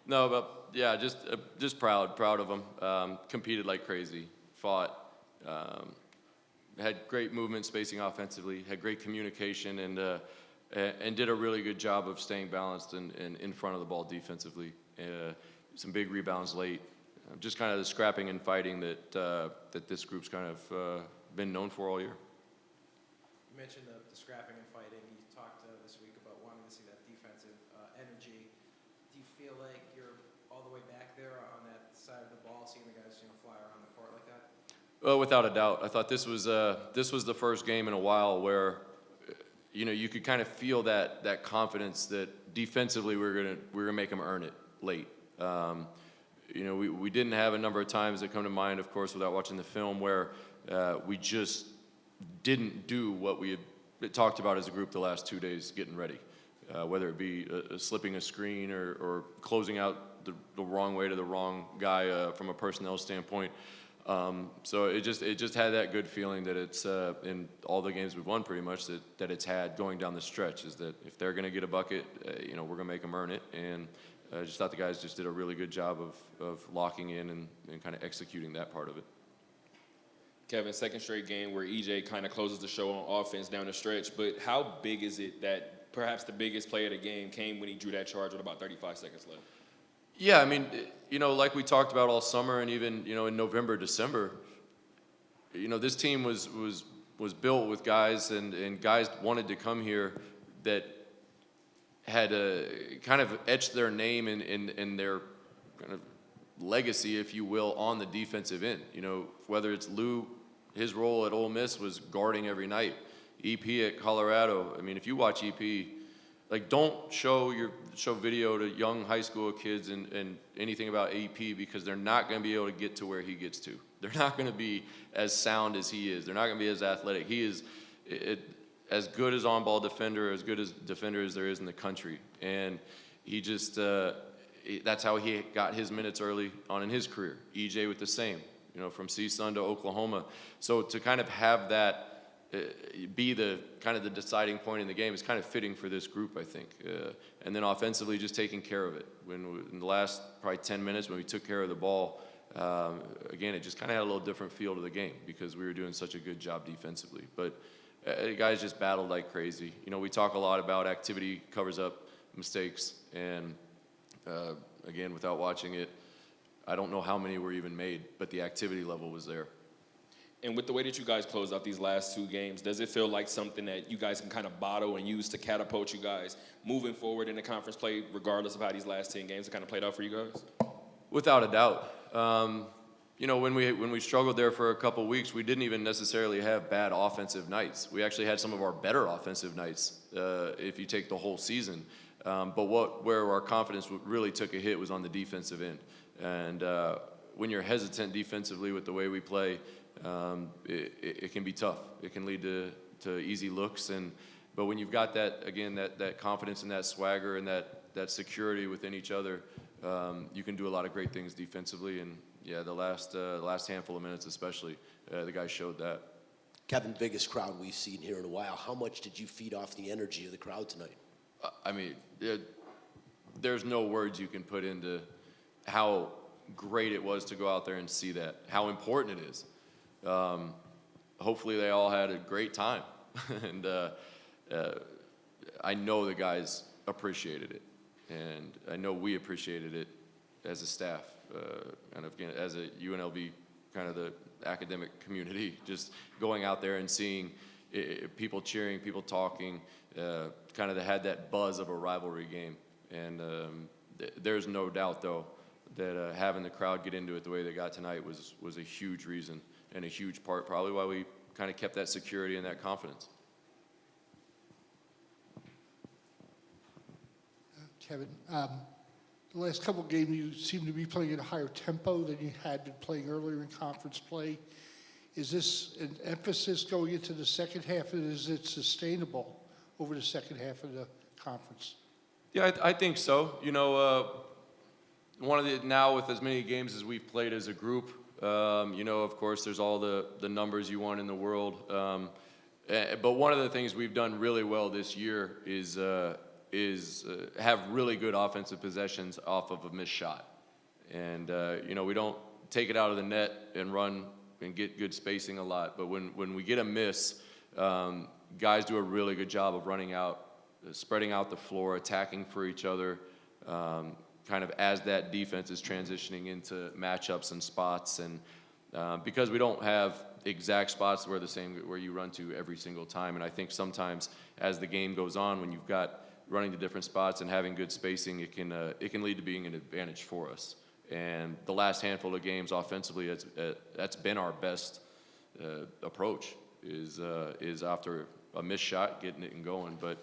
No, but yeah, just proud of them. Competed like crazy, fought, had great movement spacing offensively, had great communication, and did a really good job of staying balanced and in front of the ball defensively. Some big rebounds late. Just kind of the scrapping and fighting that this group's kind of been known for all year. You mentioned the scrapping and fighting. You talked this week about wanting to see that defensive energy. Do you feel like you're all the way back there on that side of the ball, seeing the guys fly around the court like that? Well, without a doubt. I thought this was the first game in a while where you could kind of feel that confidence that defensively we're gonna make them earn it late. We didn't have a number of times that come to mind, of course, without watching the film, where we just didn't do what we had talked about as a group the last 2 days getting ready, whether it be slipping a screen or closing out the wrong way to the wrong guy from a personnel standpoint. So it just had that good feeling that it's in all the games we've won pretty much that it's had going down the stretch, is that if they're going to get a bucket, we're going to make them earn it. And I just thought the guys just did a really good job of locking in and kind of executing that part of it. Kevin, second straight game where EJ kind of closes the show on offense down the stretch, but how big is it that perhaps the biggest play of the game came when he drew that charge with about 35 seconds left? Yeah, I mean, like we talked about all summer and even, in November, December, this team was built with guys and guys wanted to come here that had kind of etched their name in their kind of legacy, if you will, on the defensive end. Whether it's Lou, his role at Ole Miss was guarding every night. EP at Colorado. I mean, if you watch EP, don't show video to young high school kids and anything about AP, because they're not going to be able to get to where he gets to. They're not going to be as sound as he is. They're not going to be as athletic. He is as good as on-ball defender, as good as defender as there is in the country. And he just, that's how he got his minutes early on in his career. EJ with the same, from CSUN to Oklahoma. So to kind of have that be the kind of the deciding point in the game is kind of fitting for this group, I think. And then offensively, just taking care of it. In the last probably 10 minutes when we took care of the ball, again, it just kind of had a little different feel to the game because we were doing such a good job defensively. But the guys just battled like crazy. We talk a lot about activity covers up mistakes, and again, without watching it, I don't know how many were even made, but the activity level was there. And with the way that you guys closed out these last two games, does it feel like something that you guys can kind of bottle and use to catapult you guys moving forward in the conference play, regardless of how these last 10 games have kind of played out for you guys? Without a doubt. When we struggled there for a couple weeks, we didn't even necessarily have bad offensive nights. We actually had some of our better offensive nights if you take the whole season. But where our confidence really took a hit was on the defensive end. And when you're hesitant defensively with the way we play, it can be tough. It can lead to easy looks. But when you've got that confidence and that swagger and that security within each other, you can do a lot of great things defensively. And yeah, the last handful of minutes especially, the guys showed that. Kevin, biggest crowd we've seen here in a while. How much did you feed off the energy of the crowd tonight? I mean, there's no words you can put into how great it was to go out there and see that, how important it is. Hopefully they all had a great time. And I know the guys appreciated it. And I know we appreciated it as a staff, kind of again, as a UNLV, kind of the academic community, just going out there and seeing people cheering, people talking, kind of had that buzz of a rivalry game. And there's no doubt, though, that having the crowd get into it the way they got tonight was a huge reason and a huge part probably why we kind of kept that security and that confidence. Kevin, the last couple of games you seem to be playing at a higher tempo than you had been playing earlier in conference play. Is this an emphasis going into the second half, and is it sustainable over the second half of the conference? Yeah, I think so. Now with as many games as we've played as a group, of course, there's all the numbers you want in the world. But one of the things we've done really well this year is have really good offensive possessions off of a missed shot. And, we don't take it out of the net and run and get good spacing a lot. But when we get a miss, guys do a really good job of running out, spreading out the floor, attacking for each other, kind of as that defense is transitioning into matchups and spots. And because we don't have exact spots where you run to every single time. And I think sometimes as the game goes on, when you've got running to different spots and having good spacing, it can lead to being an advantage for us. And the last handful of games offensively, that's been our best approach is after a missed shot, getting it and going. But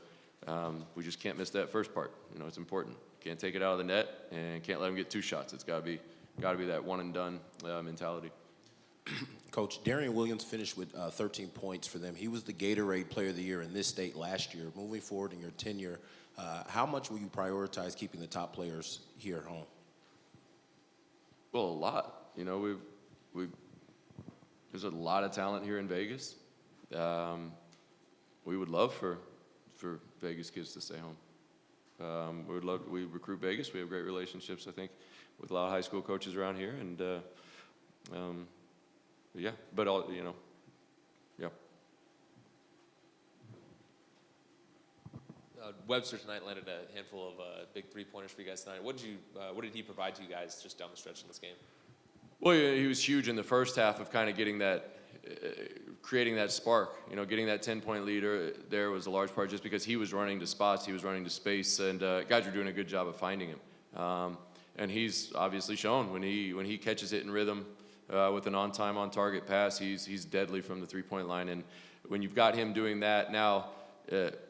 we just can't miss that first part. It's important. Can't take it out of the net and can't let them get 2 shots. It's got to be that one and done mentality. Coach, Darian Williams finished with 13 points for them. He was the Gatorade Player of the Year in this state last year. Moving forward in your tenure, how much will you prioritize keeping the top players here at home? Well, a lot. There's a lot of talent here in Vegas. We would love for Vegas kids to stay home. We recruit Vegas. We have great relationships, I think, with a lot of high school coaches around here, and yeah. But yeah. Webster tonight landed a handful of big 3-pointers for you guys tonight. What did he provide to you guys just down the stretch in this game? Well, yeah, he was huge in the first half of kind of getting that, creating that spark. Getting that 10-point leader there was a large part just because he was running to spots, he was running to space, and guys were doing a good job of finding him. And he's obviously shown when he catches it in rhythm with an on-target pass, he's deadly from the 3-point line. And when you've got him doing that now,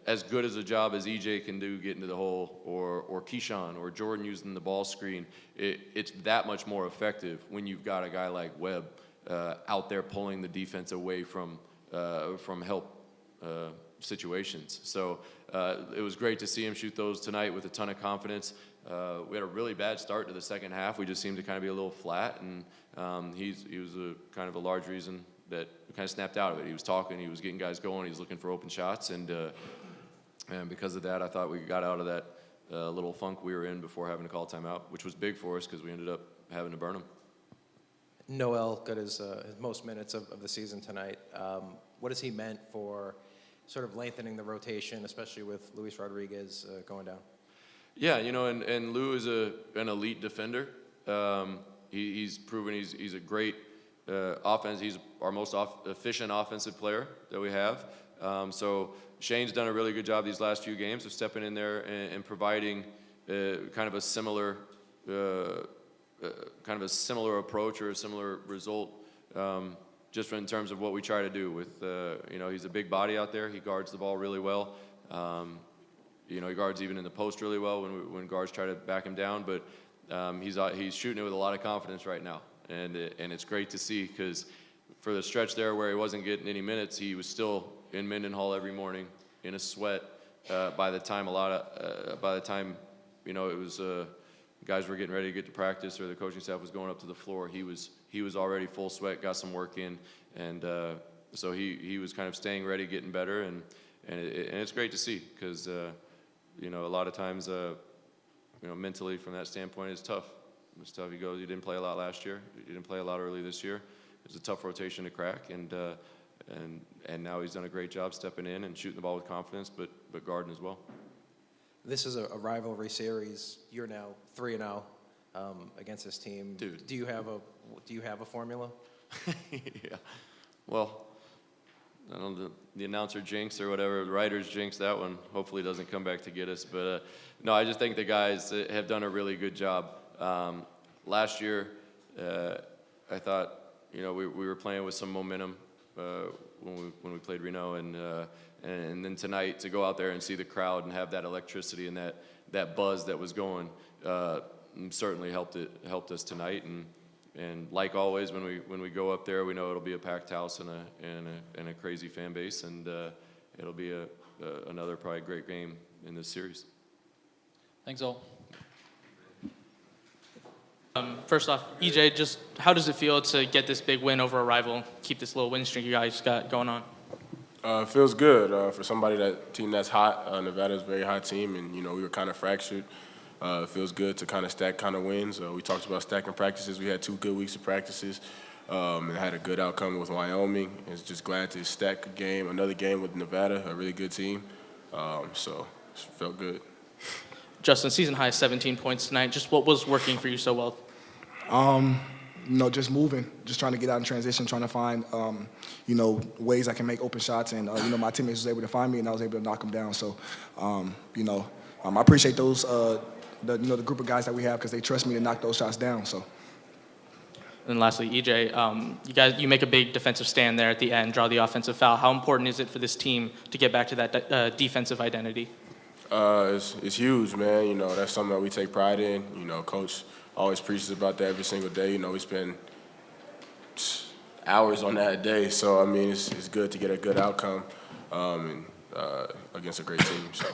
as good as a job as EJ can do getting to the hole, or Keyshawn, or Jordan using the ball screen, it's that much more effective when you've got a guy like Webb out there pulling the defense away from help situations. So it was great to see him shoot those tonight with a ton of confidence. We had a really bad start to the second half. We just seemed to kind of be a little flat, and he was a kind of a large reason that we kind of snapped out of it. He was talking, he was getting guys going, he was looking for open shots, and because of that, I thought we got out of that little funk we were in before having to call timeout, which was big for us because we ended up having to burn him. Noel got his most minutes of the season tonight. What has he meant for sort of lengthening the rotation, especially with Luis Rodriguez going down? Yeah, and Lou is an elite defender. He's proven he's a great offense. He's our most efficient offensive player that we have. So Shane's done a really good job these last few games of stepping in there and providing kind of a similar approach or a similar result, just in terms of what we try to do. With he's a big body out there. He guards the ball really well. He guards even in the post really well when guards try to back him down. But he's shooting it with a lot of confidence right now. And it's great to see, because for the stretch there where he wasn't getting any minutes, he was still in Mendenhall every morning in a sweat. By the time it was guys were getting ready to get to practice or the coaching staff was going up to the floor, he was already full sweat, got some work in, and so he was kind of staying ready, getting better, and it's great to see, because a lot of times mentally from that standpoint it's tough. It's tough. He goes, you didn't play a lot last year. You didn't play a lot early this year. It's a tough rotation to crack, and now he's done a great job stepping in and shooting the ball with confidence, but guarding as well. This is a rivalry series. You're now 3-0 against this team. Dude. Do you have a formula? Yeah. Well, I don't know, the announcer jinx or whatever, the writers jinx, that one hopefully doesn't come back to get us. But no, I just think the guys have done a really good job. Last year, I thought, we were playing with some momentum when we played Reno, and then tonight to go out there and see the crowd and have that electricity and that buzz that was going certainly helped us tonight. And like always, when we go up there, we know it'll be a packed house and a crazy fan base, and it'll be another probably great game in this series. Thanks, all. First off, EJ, just how does it feel to get this big win over a rival, keep this little win streak you guys got going on? It feels good for somebody team that's hot. Nevada's a very hot team, and we were kind of fractured. It feels good to kind of stack kind of wins. We talked about stacking practices. We had 2 good weeks of practices, and had a good outcome with Wyoming. It's just glad to stack another game with Nevada, a really good team. So it felt good. Justin, season high 17 points tonight. Just what was working for you so well? Just moving, just trying to get out in transition, trying to find, ways I can make open shots. And, my teammates was able to find me, and I was able to knock them down. So, I appreciate those, the group of guys that we have, because they trust me to knock those shots down. So. And lastly, EJ, you make a big defensive stand there at the end, draw the offensive foul. How important is it for this team to get back to that defensive identity? It's huge, man. That's something that we take pride in. Coach always preaches about that every single day. We spend hours on that a day. So, it's good to get a good outcome against a great team. So.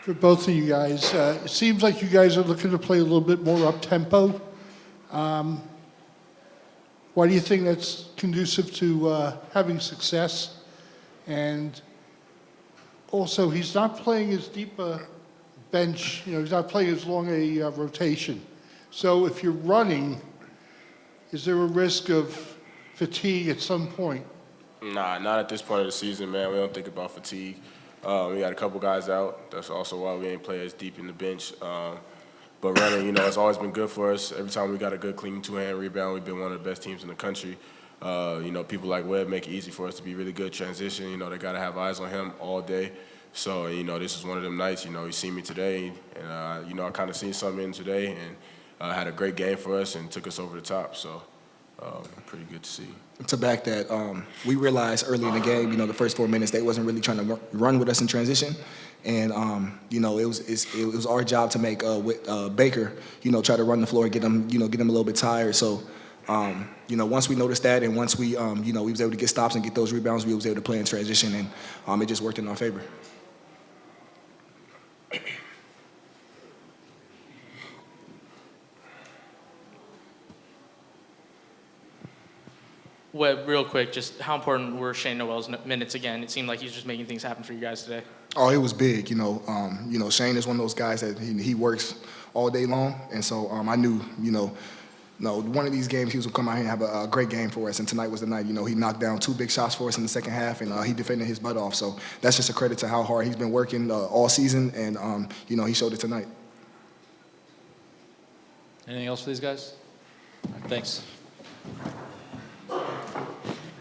For both of you guys, it seems like you guys are looking to play a little bit more up-tempo. Why do you think that's conducive to having success? And also, he's not playing as deep a bench, he's not playing as long a rotation. So if you're running, is there a risk of fatigue at some point? Nah, not at this point of the season, man. We don't think about fatigue. We got a couple guys out. That's also why we ain't play as deep in the bench. But running, it's always been good for us. Every time we got a good, clean two-hand rebound, we've been one of the best teams in the country. People like Webb make it easy for us to be really good transition. They got to have eyes on him all day. So, this is one of them nights. He seen me today, and, I kind of seen something in today, and had a great game for us and took us over the top. So, pretty good to see. To back that, we realized early in the game, the first 4 minutes, they wasn't really trying to run with us in transition. And, it was our job to make Baker, try to run the floor and get him a little bit tired. So, once we noticed that, and once we was able to get stops and get those rebounds, we was able to play in transition, and it just worked in our favor. Webb, real quick, just how important were Shane Noel's minutes again? It seemed like he's just making things happen for you guys today. Oh, it was big. Shane is one of those guys that he works all day long, and so I knew, one of these games he was gonna come out here and have a great game for us. And tonight was the night. He knocked down 2 big shots for us in the second half, and he defended his butt off. So that's just a credit to how hard he's been working all season, and he showed it tonight. Anything else for these guys? Thanks.